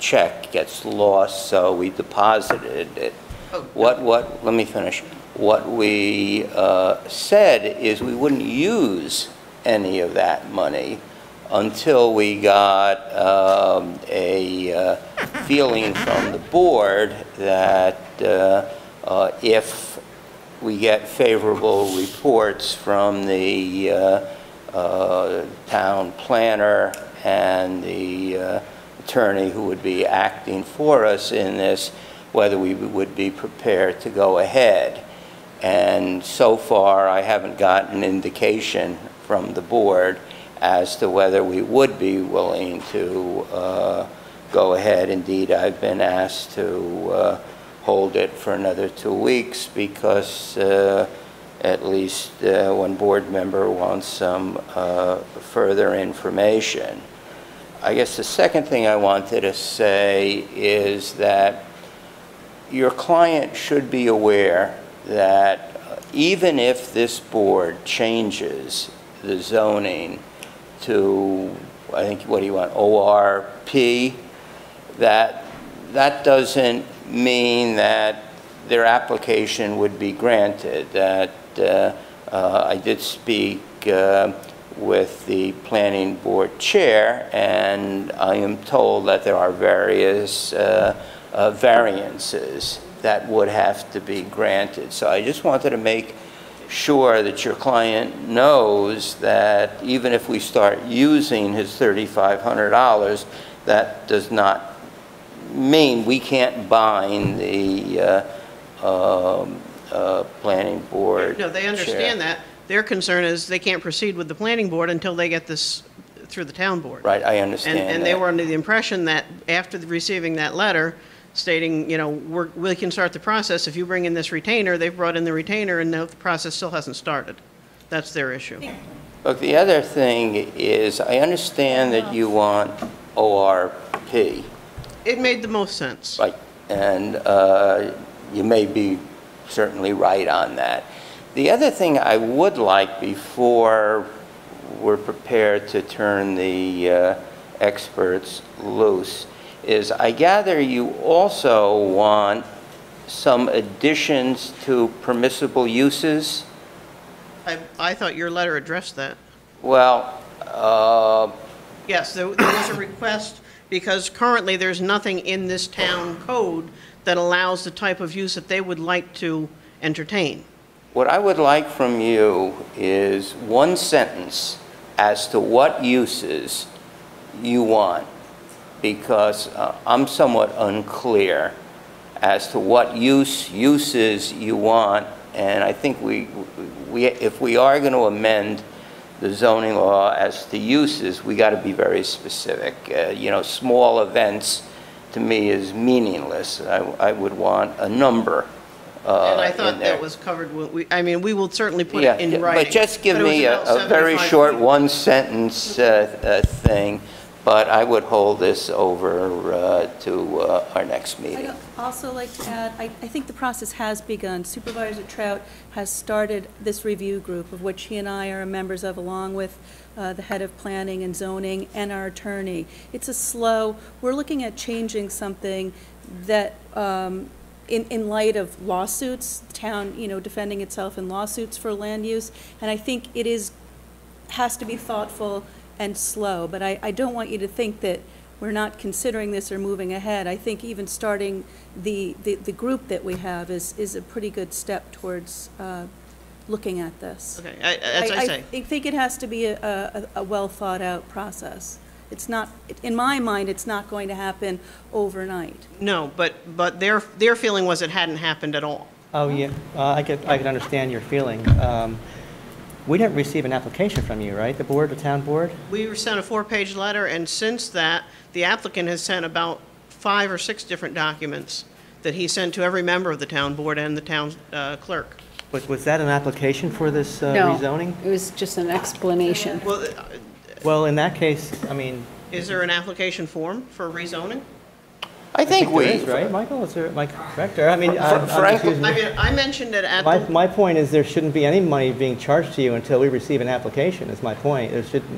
check gets lost, so we deposited it. Let me finish. What we said is we wouldn't use any of that money until we got a feeling from the board that if we get favorable reports from the town planner and the attorney who would be acting for us in this, whether we would be prepared to go ahead. And so far, I haven't gotten an indication from the board as to whether we would be willing to go ahead. Indeed, I've been asked to hold it for another 2 weeks because at least one board member wants some further information. I guess the second thing I wanted to say is that your client should be aware that even if this board changes the zoning to, I think, what do you want, ORP, that doesn't mean that their application would be granted. That I did speak with the planning board chair, and I am told that there are various variances that would have to be granted. So I just wanted to make sure that your client knows that even if we start using his $3,500, that does not mean we can't bind the planning board. No, they understand that. Their concern is they can't proceed with the planning board until they get this through the town board. Right, I understand And they were under the impression that after receiving that letter stating, you know, we can start the process, if you bring in this retainer, they've brought in the retainer and the process still hasn't started. That's their issue. Look, the other thing is, I understand that you want ORP. It made the most sense. Right, and you may be certainly right on that. The other thing I would like, before we're prepared to turn the experts loose, is I gather you also want some additions to permissible uses? I thought your letter addressed that. Well, yes, there was a request, because currently there's nothing in this town code that allows the type of use that they would like to entertain. what I would like from you is one sentence as to what uses you want, because I'm somewhat unclear as to what uses you want, and I think if we are going to amend the zoning law as to uses, we got to be very specific. You know, small events to me is meaningless. I would want a number. And I thought that was covered. I mean, we will certainly put it in writing. But just give me a very short one-sentence thing. But I would hold this over to our next meeting. I'd also like to add, I think the process has begun. Supervisor Trout has started this review group, of which he and I are members of, along with the head of planning and zoning and our attorney. It's a slow, we're looking at changing something that, in light of lawsuits, the town, defending itself in lawsuits for land use, and I think it has to be thoughtful and slow, but I don't want you to think that we're not considering this or moving ahead. I think even starting the group that we have is a pretty good step towards looking at this. Okay, as I say. I think it has to be a well thought out process. It's not, in my mind, it's not going to happen overnight. No, but their feeling was it hadn't happened at all. Oh, yeah, I can understand your feeling. We didn't receive an application from you, right? The board, the town board? We were sent a 4-page letter, and since that, the applicant has sent about 5 or 6 different documents that he sent to every member of the town board and the town clerk. But was that an application for this No, rezoning? it was just an explanation. Well, in that case, I mean... Is there an application form for rezoning? I think there is, right, Michael? Is there, am I correct? I mean, I mentioned it at my point is there shouldn't be any money being charged to you until we receive an application, is my point.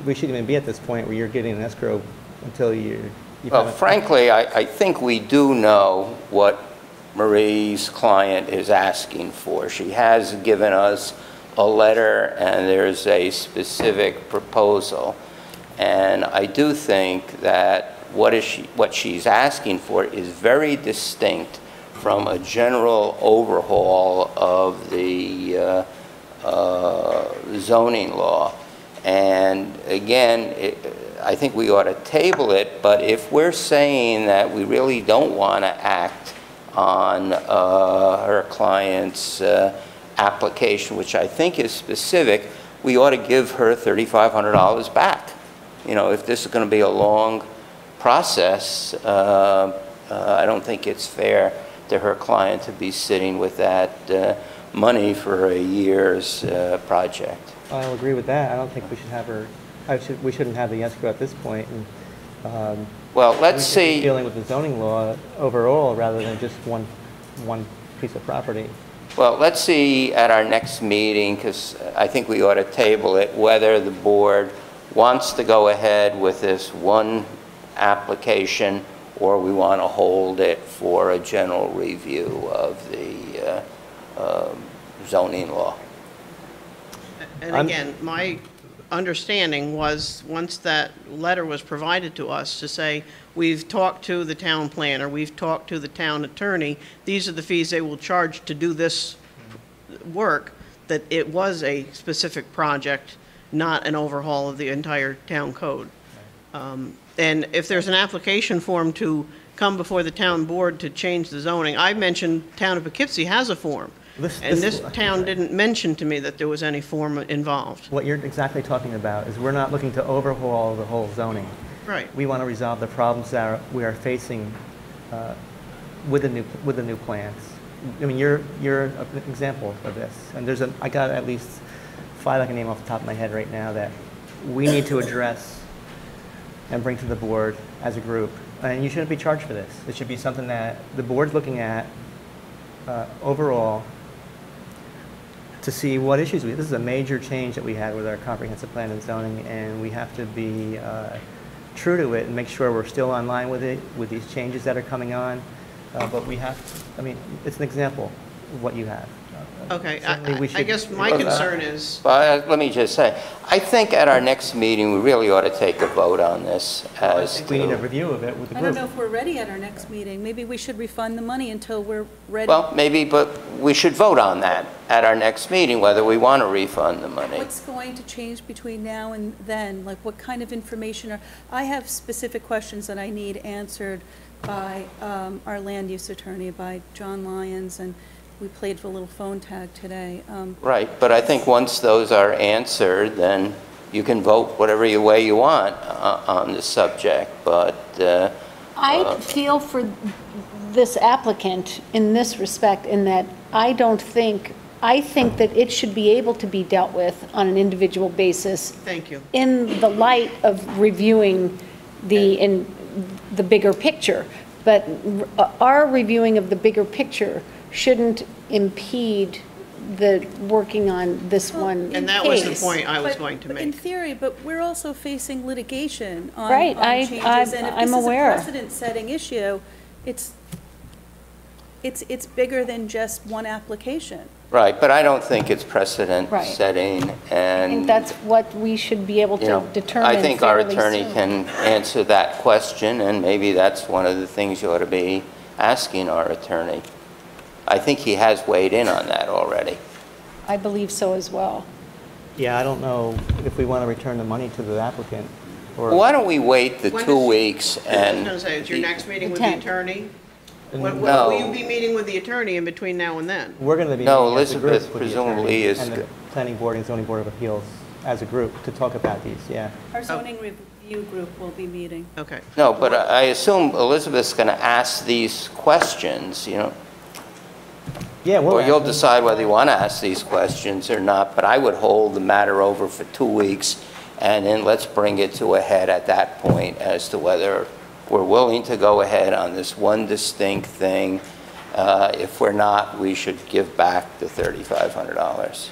We shouldn't even be at this point where you're getting an escrow until you... Well, frankly, I think we do know what Marie's client is asking for. She has given us a letter and there's a specific proposal. And I do think that what she's asking for is very distinct from a general overhaul of the zoning law. And again, I think we ought to table it, but if we're saying that we really don't want to act on her client's application, which I think is specific, we ought to give her $3,500 back. You know, if this is going to be a long process, I don't think it's fair to her client to be sitting with that money for a year's project. I'll agree with that. I don't think we should have her, we shouldn't have the escrow at this point. And, well, let's we should be see. dealing with the zoning law overall rather than just one piece of property. Well, let's see at our next meeting, because I think we ought to table it, whether the board wants to go ahead with this one application or we want to hold it for a general review of the zoning law. And again, my understanding was, once that letter was provided to us to say, we've talked to the town planner, we've talked to the town attorney, these are the fees they will charge to do this work, that it was a specific project, not an overhaul of the entire town code. And if there's an application form to come before the town board to change the zoning, I mentioned town of Poughkeepsie has a form. This town didn't mention to me that there was any form involved. What you're exactly talking about is we're not looking to overhaul the whole zoning. Right. We want to resolve the problems that we are facing with the new plans. I mean, you're an example of this, and I got at least 5 I can name off the top of my head right now that we need to address and bring to the board as a group. And you shouldn't be charged for this. It should be something that the board's looking at overall to see what issues this is a major change that we had with our comprehensive plan and zoning, and we have to be true to it and make sure we're still online with it, with these changes that are coming on. But we have to, I mean, it's an example of what you have. Okay, I guess my concern is... Well, let me just say, I think at our next meeting, we really ought to take a vote on this. We need a review of it with the group. I don't know if we're ready at our next meeting. Maybe we should refund the money until we're ready. Well, maybe, but we should vote on that at our next meeting, whether we want to refund the money. What's going to change between now and then? Like, what kind of information I have specific questions that I need answered by our land use attorney, by John Lyons, and we played for a little phone tag today. Right, but I think once those are answered, then you can vote whatever way you want on the subject, but... I feel for this applicant in this respect, in that I think that it should be able to be dealt with on an individual basis. Thank you. In the light of reviewing the bigger picture. But our reviewing of the bigger picture shouldn't impede the working on this one case. And that was the point I was going to make. In theory, but we're also facing litigation on changes. And if I'm aware. this is a precedent-setting issue, it's bigger than just one application. Right, but I don't think it's precedent-setting, and... I think that's what we should be able to determine. I think our fairly attorney soon. can answer that question, and maybe that's one of the things you ought to be asking our attorney. I think he has weighed in on that already. I believe so as well. Yeah, I don't know if we want to return the money to the applicant. Or Why don't we wait the 2 weeks and... I was going to say, is your next meeting with The the 10th. attorney? No. Will you be meeting with the attorney in between now and then? We're going to be No, meeting as a group Elizabeth with the presumably attorney is and the Planning Board and Zoning Board of Appeals as a group to talk about these, yeah. Our zoning review group will be meeting. Okay. No, but I assume Elizabeth's going to ask these questions, you know? Yeah, we'll Or ask you'll them. decide whether you want to ask these questions or not, but I would hold the matter over for 2 weeks, and then let's bring it to a head at that point as to whether we're willing to go ahead on this one distinct thing. If we're not, we should give back the $3,500.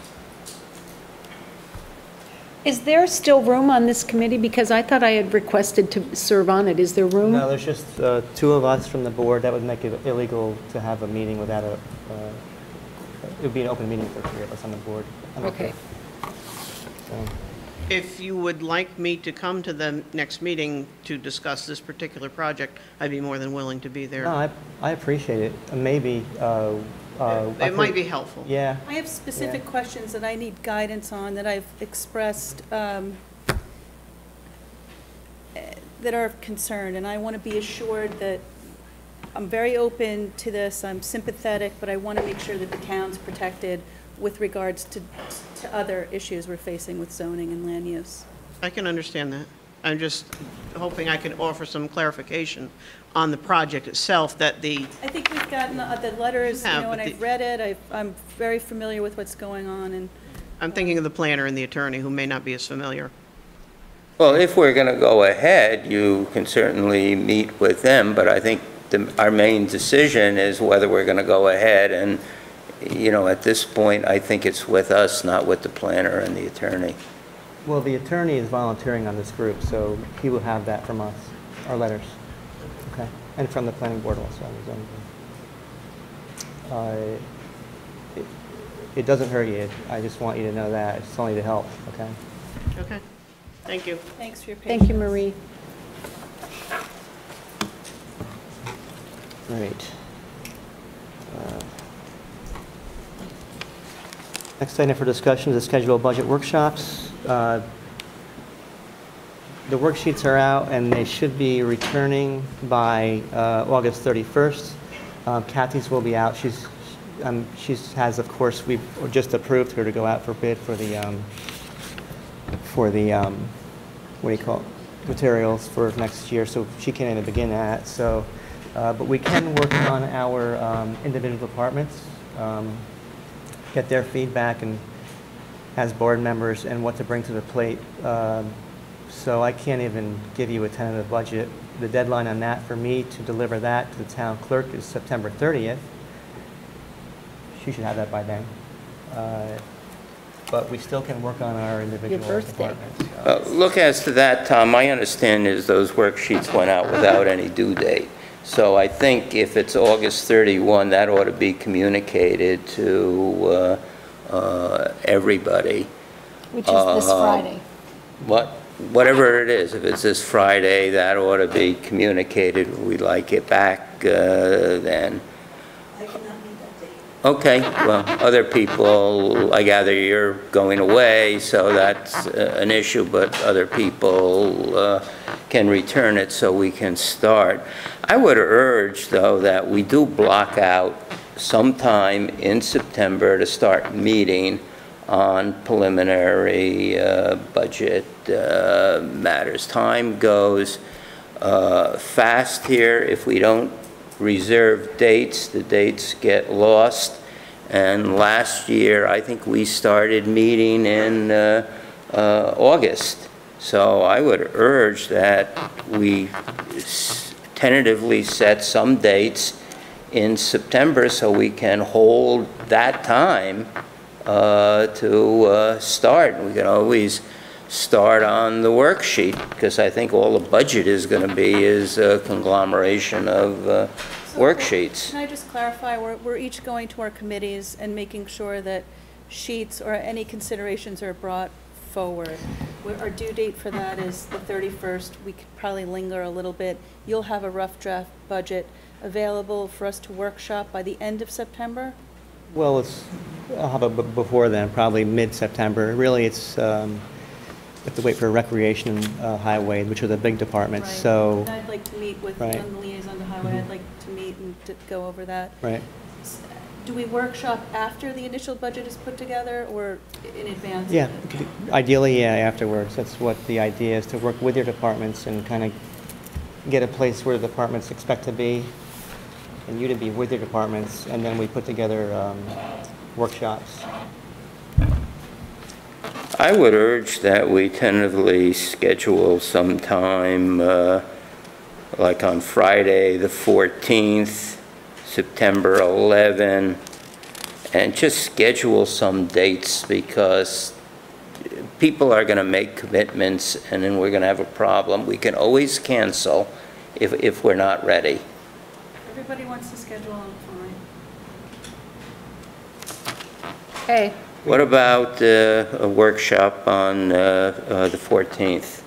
Is there still room on this committee? Because I thought I had requested to serve on it. Is there room? No, there's just 2 of us from the board. That would make it illegal to have a meeting without it would be an open meeting for 3 of us on the board. I'm Okay. So, If you would like me to come to the next meeting to discuss this particular project, I'd be more than willing to be there. no, I appreciate it. Maybe, It might be helpful. Yeah. I have specific questions that I need guidance on that I've expressed that are of concern, and I want to be assured that I'm very open to this, I'm sympathetic, but I want to make sure that the town's protected with regards to other issues we're facing with zoning and land use. I can understand that. I'm just hoping I can offer some clarification on the project itself, that the, I think we've gotten the letters, you have, know, and but I've read it, I'm very familiar with what's going on, and I'm thinking of the planner and the attorney who may not be as familiar. Well, if we're going to go ahead, you can certainly meet with them, but I think our main decision is whether we're going to go ahead, and, you know, at this point, I think it's with us, not with the planner and the attorney. Well, the attorney is volunteering on this group, so he will have that from us, our letters. Okay, and from the planning board also. It doesn't hurt you. I just want you to know that. It's only to help, okay? Okay, thank you. thanks for your patience. Thank you, Marie. Great. Next item for discussion is the schedule of budget workshops. The worksheets are out, and they should be returning by August 31st. Kathy's will be out. She has, of course, we've just approved her to go out for bid for the what do you call it, materials for next year, so she can't even begin that. So, but we can work on our individual departments, get their feedback and as board members and what to bring to the plate. So I can't even give you a tentative budget. The deadline on that for me to deliver that to the town clerk is September 30th. She should have that by then. But we still can work on our individual departments. Look, as to that, Tom, my understanding is those worksheets went out without any due date. So I think if it's August 31, that ought to be communicated to everybody. Which is this Friday. Whatever it is, if it's this Friday, that ought to be communicated. We'd like it back then. I cannot meet that date. Okay, well, other people, I gather you're going away, so that's an issue, but other people can return it so we can start. I would urge, though, that we do block out sometime in September to start meeting on preliminary budget matters. Time goes fast here. If we don't reserve dates, the dates get lost. And last year, I think we started meeting in August. So I would urge that we tentatively set some dates in September so we can hold that time to start. We can always start on the worksheet, because I think all the budget is going to be is a conglomeration of worksheets. Can I just clarify, we're each going to our committees and making sure that sheets or any considerations are brought forward. Our due date for that is the 31st. We could probably linger a little bit. You'll have a rough draft budget available for us to workshop by the end of September? Well, I'll have it before then, probably mid-September. Really, it's, we have to wait for recreation and highway, which are the big departments, Right. so. And I'd like to meet with, Right. on the liaison to highway, I'd like to meet and to go over that. Right. Do we workshop after the initial budget is put together or in advance? of Yeah, it? ideally, yeah, afterwards. That's what the idea is, to work with your departments and kind of get a place where the departments expect to be, and you to be with your departments, and then we put together workshops. I would urge that we tentatively schedule some time, like on Friday the 14th, September 11, and just schedule some dates, because people are going to make commitments and then we're going to have a problem. We can always cancel if we're not ready. Everybody wants to schedule, I'm fine. Okay, What about a workshop on the 14th?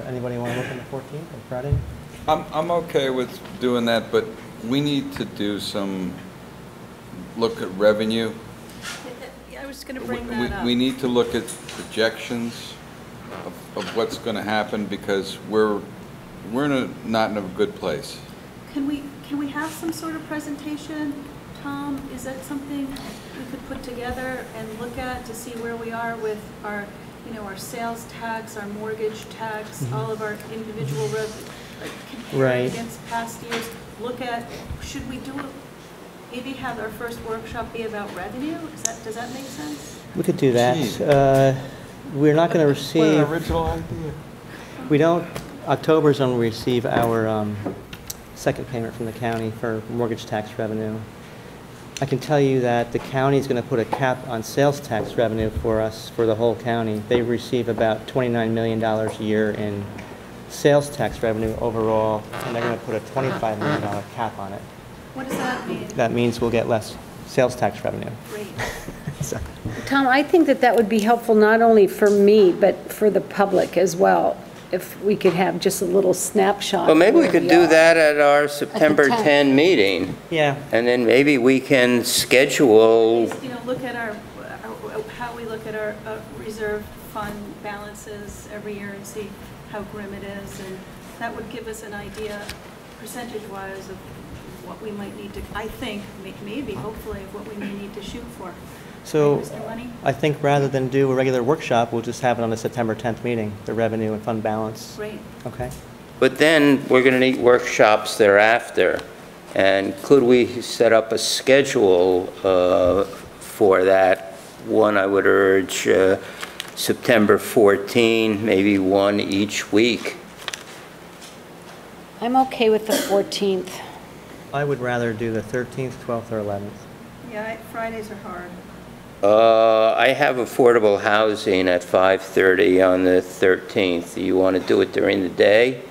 Anybody want to look on the 14th on Friday? I'm okay with doing that, but we need to do some, look at revenue. Yeah, I was going to bring that up. We need to look at projections of what's going to happen, because we're not in a good place. Can we have some sort of presentation, Tom? Is that something we could put together and look at to see where we are with our, our sales tax, our mortgage tax, all of our individual Right. against past years? Look at, should we do maybe have our first workshop be about revenue? Does that make sense? We could do that. We're not going to receive... What an original idea. We don't, October's when we receive our second payment from the county for mortgage tax revenue. I can tell you that the county is going to put a cap on sales tax revenue for us, for the whole county. They receive about $29 million a year in sales tax revenue overall, and they're going to put a $25 million cap on it. What does that mean? That means we'll get less sales tax revenue. Great. So, Tom, I think that would be helpful not only for me, but for the public as well, if we could have just a little snapshot. Well, maybe we where could do are. that at our September 10th. 10 meeting, yeah. and then maybe we can schedule, Look at how we look at our reserve fund balances every year and see how grim it is, and that would give us an idea, percentage-wise, of what we might need to, I think, maybe, hopefully, of what we may need to shoot for. So Right, Mr. Money? I think rather than do a regular workshop, we'll just have it on the September 10th meeting, the revenue and fund balance. Great. Okay? but then we're going to need workshops thereafter. And could we set up a schedule for that? One, I would urge September 14, maybe one each week. I'm okay with the 14th. I would rather do the 13th, 12th, or 11th. Yeah, Fridays are hard. I have affordable housing at 5:30 on the 13th. Do you want to do it during the day?